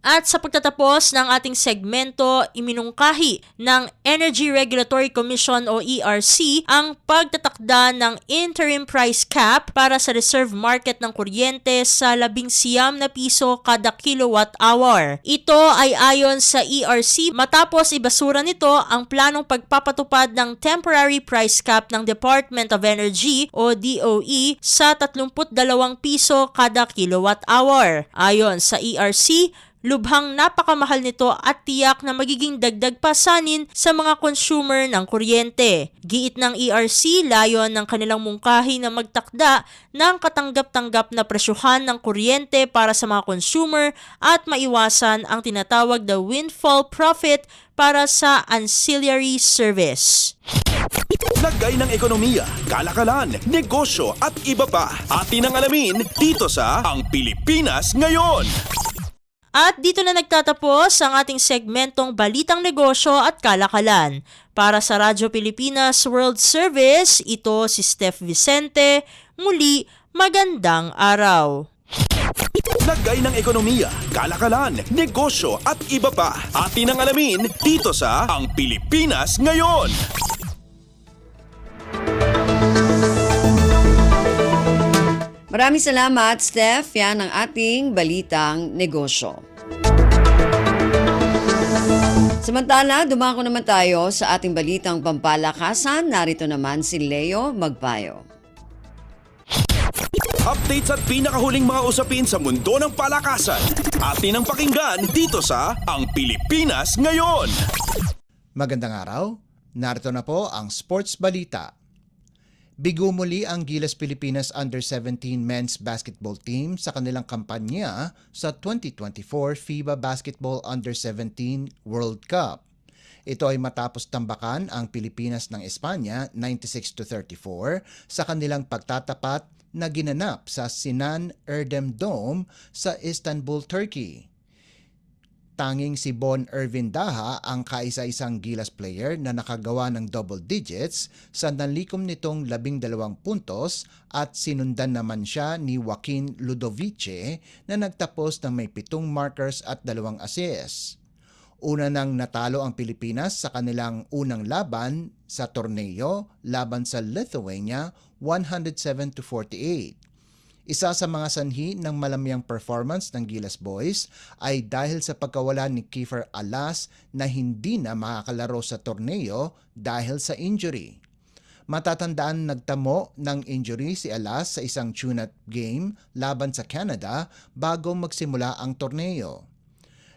At sa pagtatapos ng ating segmento, iminungkahi ng Energy Regulatory Commission o ERC ang pagtatakda ng interim price cap para sa reserve market ng kuryente sa 19 na piso kada kilowatt hour. Ito ay ayon sa ERC matapos ibasura nito ang planong pagpapatupad ng temporary price cap ng Department of Energy o DOE sa 32 piso kada kilowatt hour. Ayon sa ERC, lubhang napakamahal nito at tiyak na magiging dagdag pasanin sa mga consumer ng kuryente. Giit ng ERC, layon ng kanilang mungkahi na magtakda ng katanggap-tanggap na presyuhan ng kuryente para sa mga consumer at maiwasan ang tinatawag na windfall profit para sa ancillary service. Lagay ng ekonomiya, kalakalan, negosyo at iba pa. Atin ang alamin dito sa Ang Pilipinas Ngayon. At dito na nagtatapos ang ating segmentong Balitang Negosyo at Kalakalan. Para sa Radyo Pilipinas World Service, ito si Steph Vicente. Muli, magandang araw. Lagay ng ekonomiya, kalakalan, negosyo at iba pa. Atin ang alamin dito sa Ang Pilipinas Ngayon. Maraming salamat, Steph. Yan ang ating balitang negosyo. Samantala, dumako naman tayo sa ating balitang pampalakasan. Narito naman si Leo Magpayo. Updates at pinakahuling mga usapin sa mundo ng palakasan. Atin ang pakinggan dito sa Ang Pilipinas Ngayon. Magandang araw. Narito na po ang sports balita. Bigo muli ang Gilas Pilipinas Under-17 men's basketball team sa kanilang kampanya sa 2024 FIBA Basketball Under-17 World Cup. Ito ay matapos tambakan ang Pilipinas ng Espanya 96-34 sa kanilang pagtatapat na ginanap sa Sinan Erdem Dome sa Istanbul, Turkey. Tanging si Bon Ervin Daha ang kaisa-isang Gilas player na nakagawa ng double digits sa nanlikom nitong 12 puntos at sinundan naman siya ni Joaquin Ludovice na nagtapos ng may 7 markers at 2 assists. Una nang natalo ang Pilipinas sa kanilang unang laban sa torneo laban sa Lithuania 107-48. Isa sa mga sanhi ng malamyang performance ng Gilas Boys ay dahil sa pagkawala ni Kiefer Alas na hindi na makakalaro sa torneo dahil sa injury. Matatandaan nagtamo ng injury si Alas sa isang tune-up game laban sa Canada bago magsimula ang torneo.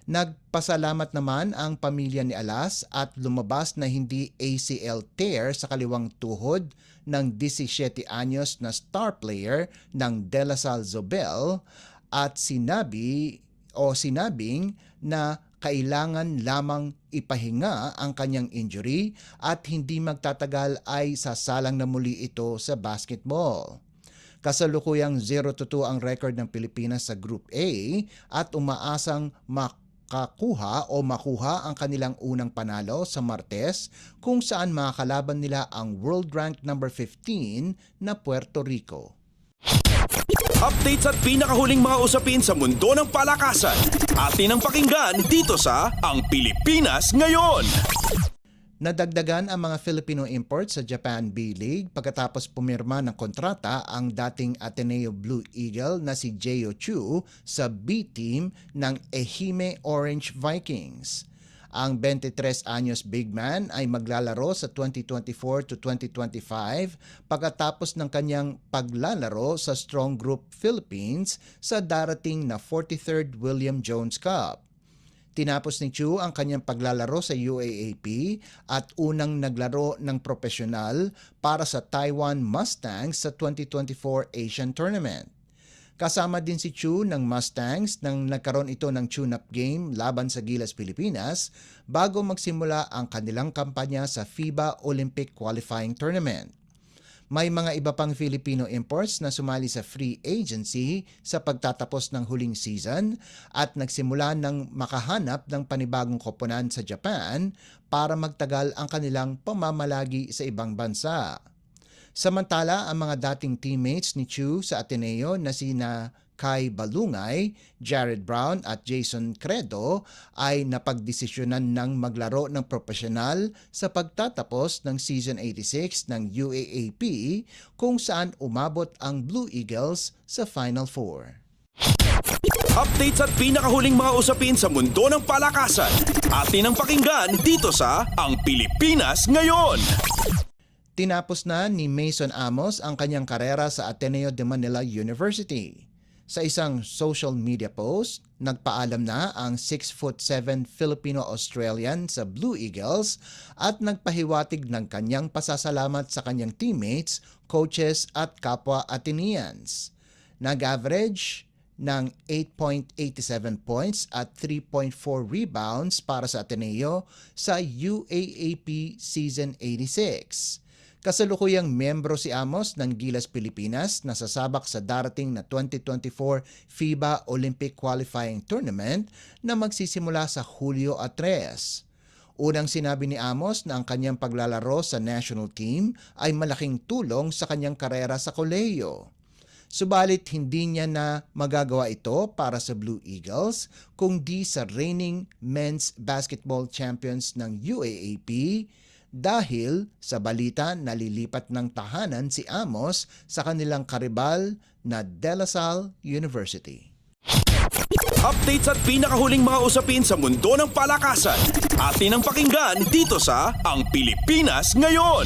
Nagpasalamat naman ang pamilya ni Alas at lumabas na hindi ACL tear sa kaliwang tuhod ng 17 anyos na star player ng De La Salle Zobel at sinabing na kailangan lamang ipahinga ang kanyang injury at hindi magtatagal ay sasalang na muli ito sa basketball. Kasalukuyang 0-2 ang record ng Pilipinas sa Group A at umaasang makuha ang kanilang unang panalo sa Martes kung saan makakalaban nila ang world rank number 15 na Puerto Rico. Updates at pinakahuling mga usapin sa mundo ng palakasan. Atin ang pakinggan dito sa Ang Pilipinas Ngayon. Nadagdagan ang mga Filipino imports sa Japan B-League pagkatapos pumirma ng kontrata ang dating Ateneo Blue Eagle na si Jeyo Chu sa B-team ng Ehime Orange Vikings. Ang 23 anyos big man ay maglalaro sa 2024 to 2025 pagkatapos ng kanyang paglalaro sa Strong Group Philippines sa darating na 43rd William Jones Cup. Tinapos ni Chu ang kanyang paglalaro sa UAAP at unang naglaro ng profesional para sa Taiwan Mustangs sa 2024 Asian Tournament. Kasama din si Chu ng Mustangs nang nagkaroon ito ng tune-up game laban sa Gilas Pilipinas bago magsimula ang kanilang kampanya sa FIBA Olympic Qualifying Tournament. May mga iba pang Filipino imports na sumali sa free agency sa pagtatapos ng huling season at nagsimula ng makahanap ng panibagong koponan sa Japan para magtagal ang kanilang pamamalagi sa ibang bansa. Samantala, ang mga dating teammates ni Chu sa Ateneo na sina Kai Balungay, Jared Brown at Jason Credo ay napagdesisyonan ng maglaro ng profesional sa pagtatapos ng Season 86 ng UAAP kung saan umabot ang Blue Eagles sa Final Four. Updates at pinakahuling mga usapin sa mundo ng palakasan. Atin ang pakinggan dito sa Ang Pilipinas Ngayon. Tinapos na ni Mason Amos ang kanyang karera sa Ateneo de Manila University. Sa isang social media post, nagpaalam na ang 6'7" Filipino-Australian sa Blue Eagles at nagpahiwatig ng kanyang pasasalamat sa kanyang teammates, coaches at kapwa Ateneans. Nag-average ng 8.87 points at 3.4 rebounds para sa Ateneo sa UAAP Season 86. Kasalukuyang miyembro si Amos ng Gilas Pilipinas na sasabak sa darating na 2024 FIBA Olympic Qualifying Tournament na magsisimula sa Hulyo 3. Unang sinabi ni Amos na ang kanyang paglalaro sa national team ay malaking tulong sa kanyang karera sa kolehiyo. Subalit hindi niya na magagawa ito para sa Blue Eagles kundi sa reigning men's basketball champions ng UAAP dahil sa balita nalilipat ng tahanan si Amos sa kanilang karibal na De La Salle University. Updates at pinakahuling mga usapin sa mundo ng palakasan. Atin ang pakinggan dito sa Ang Pilipinas Ngayon.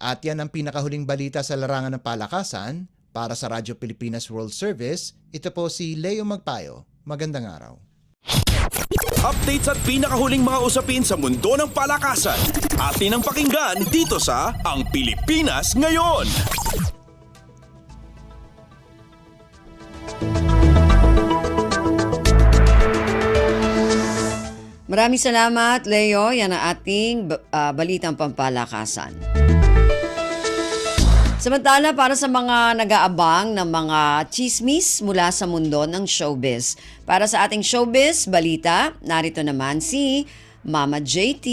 At yan ang pinakahuling balita sa larangan ng palakasan. Para sa Radyo Pilipinas World Service, ito po si Leo Magpayo. Magandang araw. Updates at pinakahuling mga usapin sa mundo ng palakasan. Atin ang pakinggan dito sa Ang Pilipinas Ngayon. Maraming salamat, Leo. Yan ang ating balitang pampalakasan. Samantala, para sa mga nag-aabang ng mga chismis mula sa mundo ng showbiz. Para sa ating showbiz balita, narito naman si Mama JT.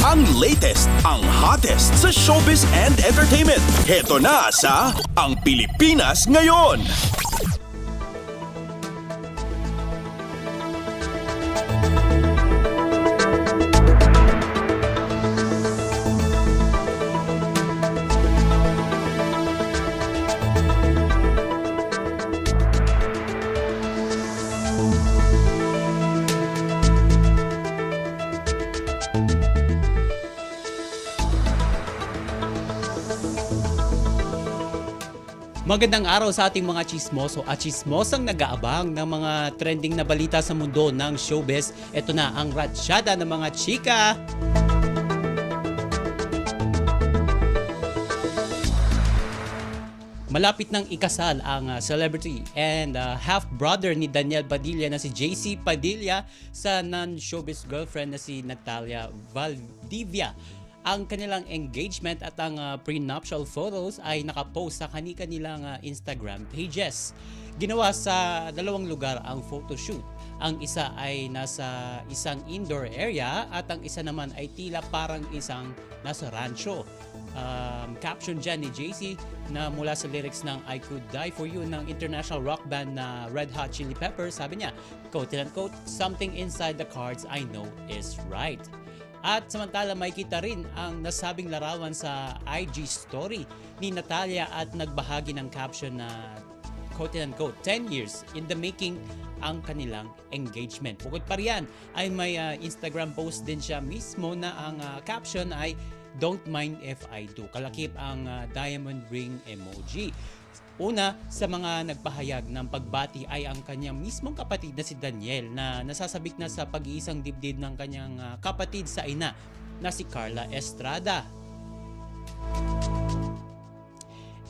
Ang latest, ang hottest sa showbiz and entertainment. Heto na sa Ang Pilipinas Ngayon. Magandang araw sa ating mga chismoso at chismosang nag-aabang ng mga trending na balita sa mundo ng showbiz. Ito na ang ratsyada ng mga chika. Malapit nang ikasal ang celebrity and half-brother ni Daniel Padilla na si JC Padilla sa non-showbiz girlfriend na si Natalia Valdivia. Ang kanilang engagement at ang prenuptial photos ay nakapost sa kanilang Instagram pages. Ginawa sa dalawang lugar ang photoshoot. Ang isa ay nasa isang indoor area at ang isa naman ay tila parang isang nasa rancho. Caption dyan ni JC na mula sa lyrics ng I Could Die For You ng international rock band na Red Hot Chili Peppers, sabi niya, quote and unquote, something inside the cards I know is right. At samantala may kita rin ang nasabing larawan sa IG story ni Natalia at nagbahagi ng caption na quote and unquote 10 years in the making ang kanilang engagement. Bukod pa riyan ay may Instagram post din siya mismo na ang caption ay don't mind if I do. Kalakip ang diamond ring emoji. Una sa mga nagpahayag ng pagbati ay ang kanyang mismong kapatid na si Daniel na nasasabik na sa pag-iisang dibdib ng kanyang kapatid sa ina na si Carla Estrada.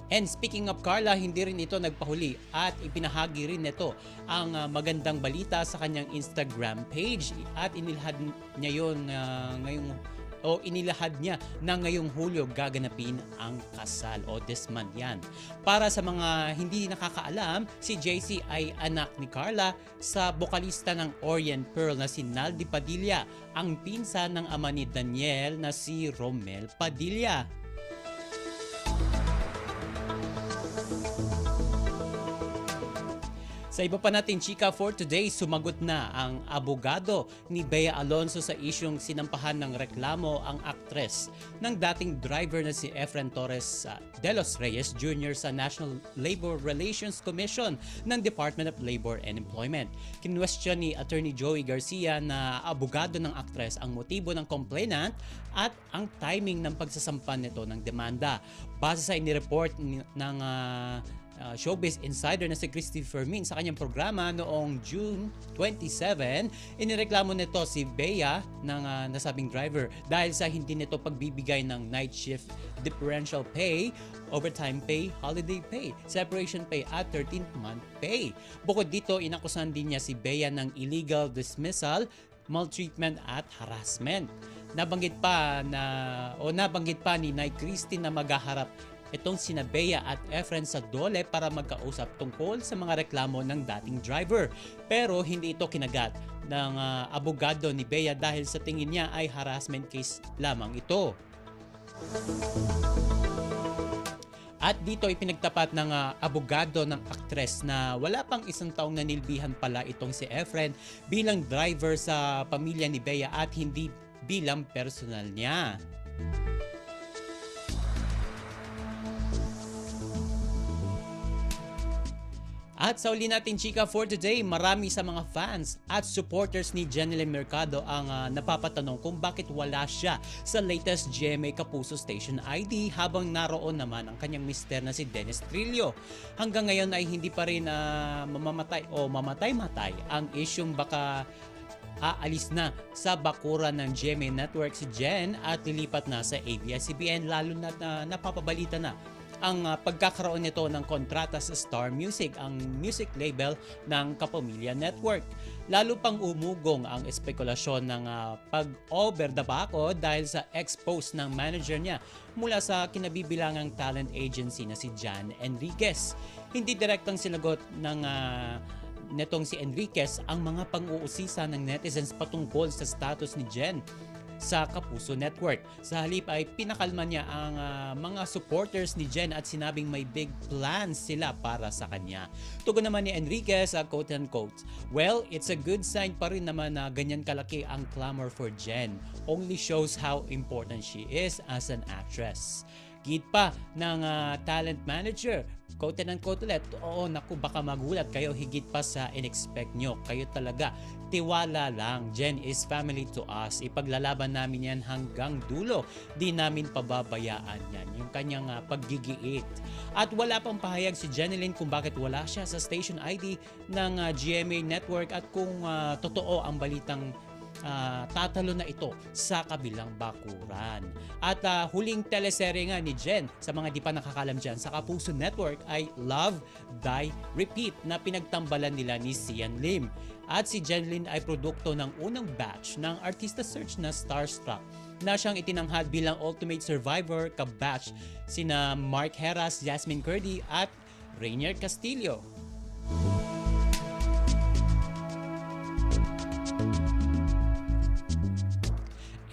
And speaking of Carla, hindi rin ito nagpahuli at ipinahagi rin nito ang magandang balita sa kanyang Instagram page at inilahad niya yon inilahad niya na ngayong Hulyo gaganapin ang kasal o this month yan. Para sa mga hindi nakakaalam, si JC ay anak ni Carla sa bokalista ng Orient Pearl na si Naldi Padilla, ang pinsan ng ama ni Daniel na si Romel Padilla. Sa iba pa nating chika for today, sumagot na ang abogado ni Bea Alonzo sa isyung sinampahan ng reklamo ang aktres ng dating driver na si Efren Torres de los Reyes Jr. sa National Labor Relations Commission ng Department of Labor and Employment. Kinwestiyon ni Attorney Joey Garcia na abogado ng aktres ang motibo ng complainant at ang timing ng pagsasampan nito ng demanda. Base sa inireport ng Showbiz Insider na si Christy Fermin sa kanyang programa noong June 27, inireklamo nito si Bea ng nasabing driver dahil sa hindi nito pagbibigay ng night shift differential pay, overtime pay, holiday pay, separation pay at 13th month pay. Bukod dito, inakusahan din niya si Bea ng illegal dismissal, maltreatment at harassment. Nabanggit pa ni Nay Christy na maghaharap itong sina Bea at Efren sa dole para magkausap tungkol sa mga reklamo ng dating driver. Pero hindi ito kinagat ng abogado ni Bea dahil sa tingin niya ay harassment case lamang ito. At dito ipinagtapat ng abogado ng aktres na wala pang isang taong nanilbihan pala itong si Efren bilang driver sa pamilya ni Bea at hindi bilang personal niya. At sa uli nating chika for today, marami sa mga fans at supporters ni Jeneline Mercado ang napapatanong kung bakit wala siya sa latest GMA Kapuso Station ID habang naroon naman ang kanyang mister na si Dennis Trillo. Hanggang ngayon ay hindi pa rin mamatay-matay ang isyung baka aalis na sa bakuran ng GMA Network si Jen at lilipat na sa ABS-CBN, lalo na napapabalita na ang pagkakaroon nito ng kontrata sa Star Music, ang music label ng Kapamilya Network. Lalo pang umugong ang espekulasyon ng pag-over the back dahil sa expose ng manager niya mula sa kinabibilangang talent agency na si Jan Enriquez. Hindi direktang sinagot ng netong si Enriquez ang mga pang-uusisa ng netizens patungkol sa status ni Jen sa Kapuso Network. Sa halip ay pinakalma niya ang mga supporters ni Jen at sinabing may big plans sila para sa kanya. Tugon naman ni Enriquez, quote unquote, "Well, it's a good sign pa rin naman na ganyan kalaki ang clamor for Jen. Only shows how important she is as an actress." Git pa ng talent manager, quote unquote ulit, "Oo, naku, baka magulat kayo higit pa sa in-expect nyo. Kayo talaga, tiwala lang. Jen is family to us. Ipaglalaban namin yan hanggang dulo. Di namin pababayaan yan." Yung kanyang paggigiit. At wala pang pahayag si Jeneline kung bakit wala siya sa station ID ng GMA Network at kung totoo ang balitang tatalo na ito sa kabilang bakuran. At huling teleserye nga ni Jen sa mga di pa nakakalam dyan sa Kapuso Network ay Love, Die, Repeat na pinagtambalan nila ni Sian Lim. At si Jeneline ay produkto ng unang batch ng Artista Search na Starstruck na siyang itinanghal bilang Ultimate Survivor ka-batch sina Mark Heras, Jasmine Curdy at Rainier Castillo.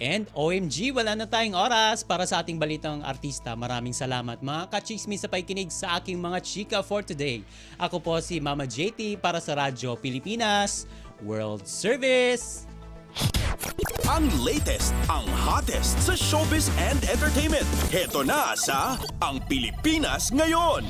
And OMG, wala na tayong oras para sa ating balitang artista. Maraming salamat mga ka-chismis sa pakikinig sa aking mga chika for today. Ako po si Mama JT para sa Radyo Pilipinas World Service. Ang latest, ang hottest sa showbiz and entertainment. Heto na sa Ang Pilipinas Ngayon.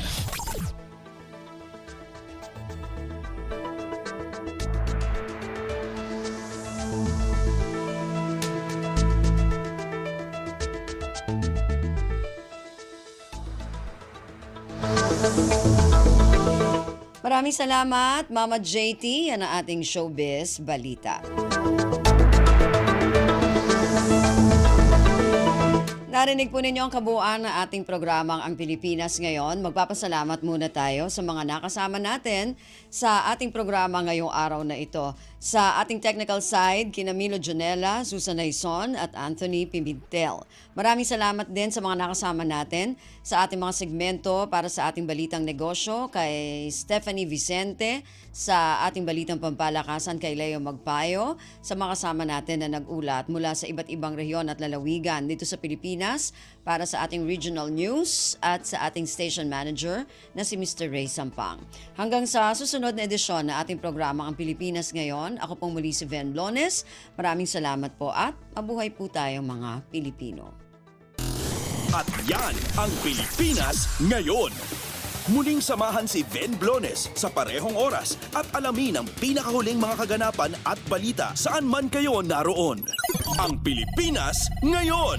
Maraming salamat, Mama JT. Yan ang ating showbiz balita. Narinig po ninyo ang kabuuan ng ating programang Ang Pilipinas Ngayon. Magpapasalamat muna tayo sa mga nakasama natin sa ating programa ngayong araw na ito. Sa ating technical side, kina Milo Jonella, Susan Naison at Anthony Pimentel. Maraming salamat din sa mga nakasama natin sa ating mga segmento para sa ating balitang negosyo, kay Stephanie Vicente, sa ating balitang pampalakasan kay Leo Magpayo, sa mga kasama natin na nag-ulat mula sa iba't ibang rehiyon at lalawigan dito sa Pilipinas para sa ating regional news at sa ating station manager na si Mr. Ray Sampang. Hanggang sa susunod na edisyon na ating programa Ang Pilipinas Ngayon, ako pong muli si Ven Blones. Maraming salamat po at mabuhay po tayong mga Pilipino. At yan ang Pilipinas Ngayon. Muling samahan si Ven Blones sa parehong oras at alamin ang pinakahuling mga kaganapan at balita saan man kayo naroon. Ang Pilipinas Ngayon.